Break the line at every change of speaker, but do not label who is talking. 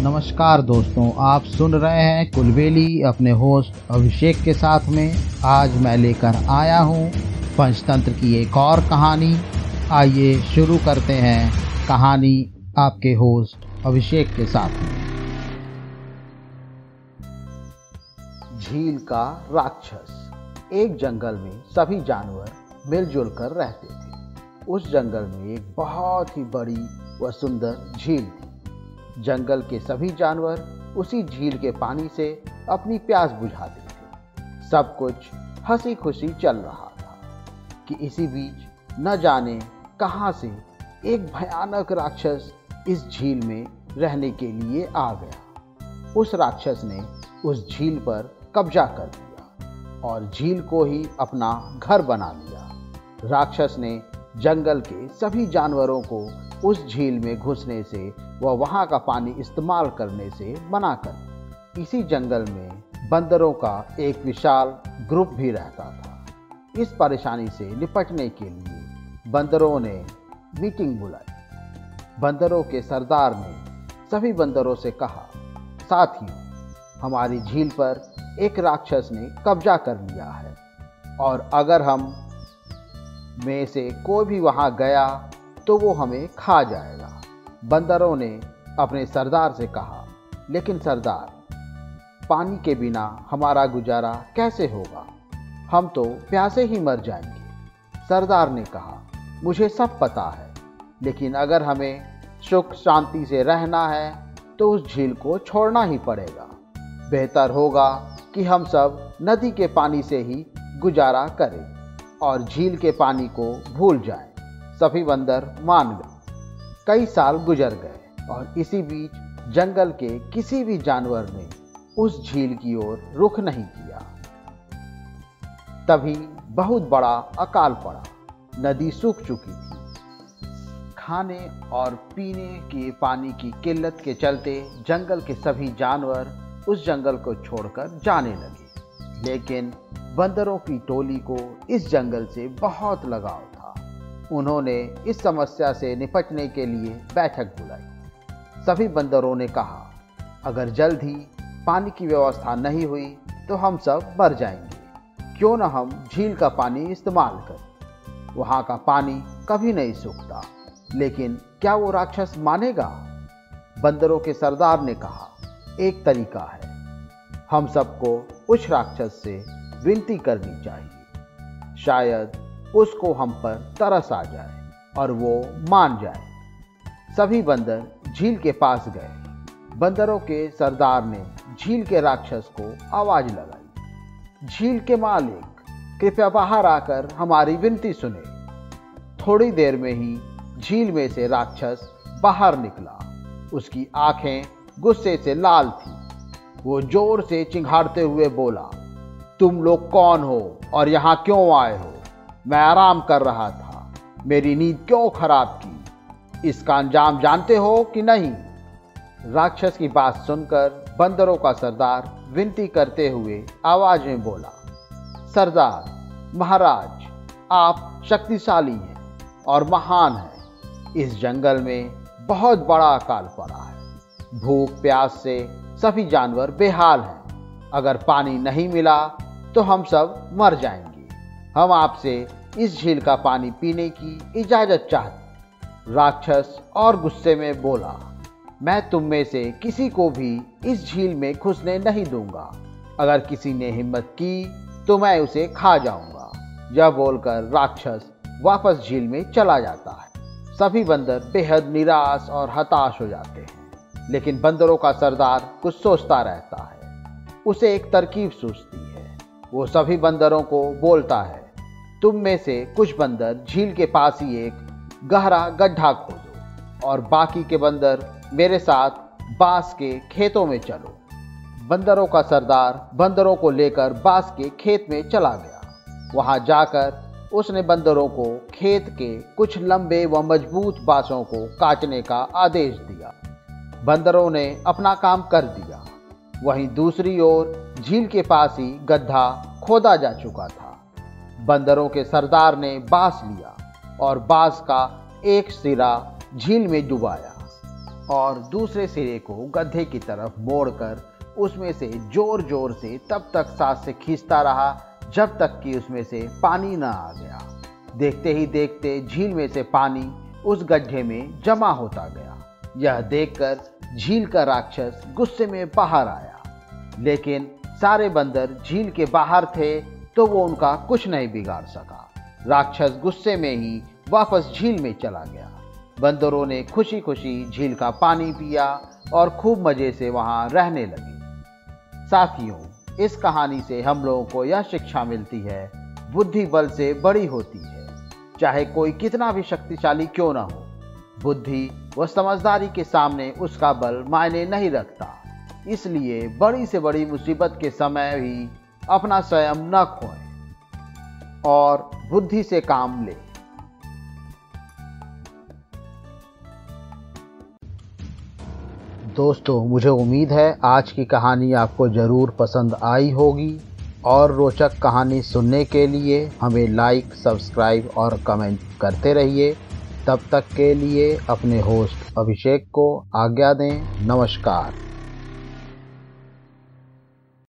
नमस्कार दोस्तों, आप सुन रहे हैं कुलबेली अपने होस्ट अभिषेक के साथ में। आज मैं लेकर आया हूं पंचतंत्र की एक और कहानी। आइए शुरू करते हैं कहानी आपके होस्ट अभिषेक के साथ में। झील का राक्षस। एक जंगल में सभी जानवर मिलजुल कर रहते थे। उस जंगल में एक बहुत ही बड़ी व सुंदर झील थी। जंगल के सभी जानवर उसी झील के पानी से अपनी प्यास बुझाते थे। सब कुछ हंसी खुशी चल रहा था कि इसी बीच न जाने कहां से एक भयानक राक्षस इस झील में रहने के लिए आ गया। उस राक्षस ने उस झील पर कब्जा कर लिया और झील को ही अपना घर बना लिया। राक्षस ने जंगल के सभी जानवरों को उस झील में घुसने से व वहां का पानी इस्तेमाल करने से मना कर। इसी जंगल में बंदरों का एक विशाल ग्रुप भी रहता था। इस परेशानी से निपटने के लिए बंदरों ने मीटिंग बुलाई। बंदरों के सरदार ने सभी बंदरों से कहा, साथियों, हमारी झील पर एक राक्षस ने कब्जा कर लिया है और अगर हम में से कोई भी वहां गया तो वो हमें खा जाएगा। बंदरों ने अपने सरदार से कहा, लेकिन सरदार, पानी के बिना हमारा गुजारा कैसे होगा? हम तो प्यासे ही मर जाएंगे। सरदार ने कहा, मुझे सब पता है, लेकिन अगर हमें सुख शांति से रहना है तो उस झील को छोड़ना ही पड़ेगा। बेहतर होगा कि हम सब नदी के पानी से ही गुजारा करें और झील के पानी को भूल जाएं। सभी बंदर मान गए। कई साल गुजर गए और इसी बीच जंगल के किसी भी जानवर ने उस झील की ओर रुख नहीं किया। तभी बहुत बड़ा अकाल पड़ा। नदी सूख चुकी थी। खाने और पीने के पानी की किल्लत के चलते जंगल के सभी जानवर उस जंगल को छोड़कर जाने लगे। लेकिन बंदरों की टोली को इस जंगल से बहुत लगाव था। उन्होंने इस समस्या से निपटने के लिए बैठक बुलाई। सभी बंदरों ने कहा, अगर जल्द ही पानी की व्यवस्था नहीं हुई तो हम सब मर जाएंगे। क्यों न हम झील का पानी इस्तेमाल करें? वहाँ का पानी कभी नहीं सूखता। लेकिन क्या वो राक्षस मानेगा? बंदरों के सरदार ने कहा, एक तरीका है। हम सबको उस राक्षस से विनती करनी चाहिए। शायद उसको हम पर तरस आ जाए और वो मान जाए। सभी बंदर झील के पास गए। बंदरों के सरदार ने झील के राक्षस को आवाज लगाई, झील के मालिक, कृपया बाहर आकर हमारी विनती सुने। थोड़ी देर में ही झील में से राक्षस बाहर निकला। उसकी आंखें गुस्से से लाल थी। वो जोर से चिंघाड़ते हुए बोला, तुम लोग कौन हो और यहाँ क्यों आए हो? मैं आराम कर रहा था। मेरी नींद क्यों खराब की? इसका अंजाम जानते हो कि नहीं? राक्षस की बात सुनकर बंदरों का सरदार विनती करते हुए आवाज में बोला, सरदार महाराज, आप शक्तिशाली हैं और महान हैं। इस जंगल में बहुत बड़ा अकाल पड़ा है। भूख प्यास से सभी जानवर बेहाल हैं। अगर पानी नहीं मिला तो हम सब मर जाएंगे। हम आपसे इस झील का पानी पीने की इजाजत चाहते। राक्षस और गुस्से में बोला, मैं तुम में से किसी को भी इस झील में घुसने नहीं दूंगा। अगर किसी ने हिम्मत की तो मैं उसे खा जाऊंगा। यह बोलकर राक्षस वापस झील में चला जाता है। सभी बंदर बेहद निराश और हताश हो जाते हैं। लेकिन बंदरों का सरदार कुछ सोचता रहता है। उसे एक तरकीब सूझती है। वो सभी बंदरों को बोलता है, तुम में से कुछ बंदर झील के पास ही एक गहरा गड्ढा खोदो और बाकी के बंदर मेरे साथ बांस के खेतों में चलो। बंदरों का सरदार बंदरों को लेकर बांस के खेत में चला गया। वहां जाकर उसने बंदरों को खेत के कुछ लंबे व मजबूत बांसों को काटने का आदेश दिया। बंदरों ने अपना काम कर दिया। वहीं दूसरी ओर झील के पास ही गड्ढा खोदा जा चुका था। बंदरों के सरदार ने बांस लिया और बांस का एक सिरा झील में डुबाया। और दूसरे सिरे को गड्ढे की तरफ मोड़कर उसमें से जोर जोर से तब तक सांस से खींचता रहा जब तक कि उसमें से पानी न आ गया। देखते ही देखते झील में से पानी उस गड्ढे में जमा होता गया। यह देखकर झील का राक्षस गुस्से में बाहर आया, लेकिन सारे बंदर झील के बाहर थे तो वो उनका कुछ नहीं बिगाड़ सका। राक्षस गुस्से में ही वापस झील में चला गया। बंदरों ने खुशी खुशी झील का पानी पिया और खूब मजे से वहां रहने लगे। साथियों, इस कहानी से हम लोगों को यह शिक्षा मिलती है, बुद्धि बल से बड़ी होती है। चाहे कोई कितना भी शक्तिशाली क्यों ना हो, बुद्धि व समझदारी के सामने उसका बल मायने नहीं रखता। इसलिए बड़ी से बड़ी मुसीबत के समय भी अपना स्वयं न खोएं और बुद्धि से काम लें। दोस्तों, मुझे उम्मीद है आज की कहानी आपको ज़रूर पसंद आई होगी और रोचक कहानी सुनने के लिए हमें लाइक, सब्सक्राइब और कमेंट करते रहिए। तब तक के लिए अपने होस्ट अभिषेक को आज्ञा दें। नमस्कार।